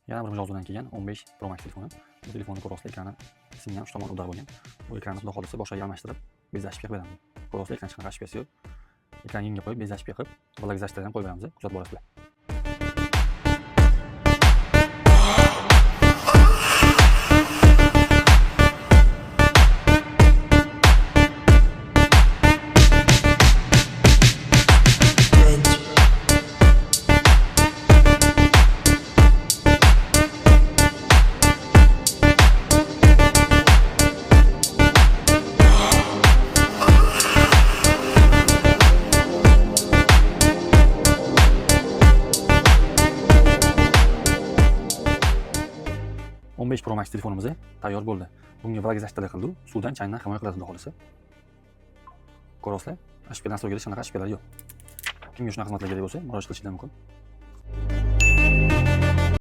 Yana bir mijozdan kelgan 15 Pro Max telefoni. Bu telefonni ko'rasizlar, ekrani singan, uch tomon udar bo'lgan. Bu ekranni xudo xohlasa boshqa almashtirib, bezashib qilib beramiz. Ko'rasizlar, ekran chiqan rashpiyasi yo'q. Ekran yengga qo'yib, bezashib qilib, vlogizatsiyadan qo'yib beramiz. Kuzatib borasizlar. 15 Pro Max telefonimiz tayyor bo'ldi. Bunga vlogizatsiya qildik. Suvdan, changdan himoya qiladi xudo xohlasa. Ko'rasizlar, HPdan so'raganda shunaqa HPlar yo'q. Kimga shunaqa xizmatlar kerak bo'lsa, murojaat qilishingiz mumkin.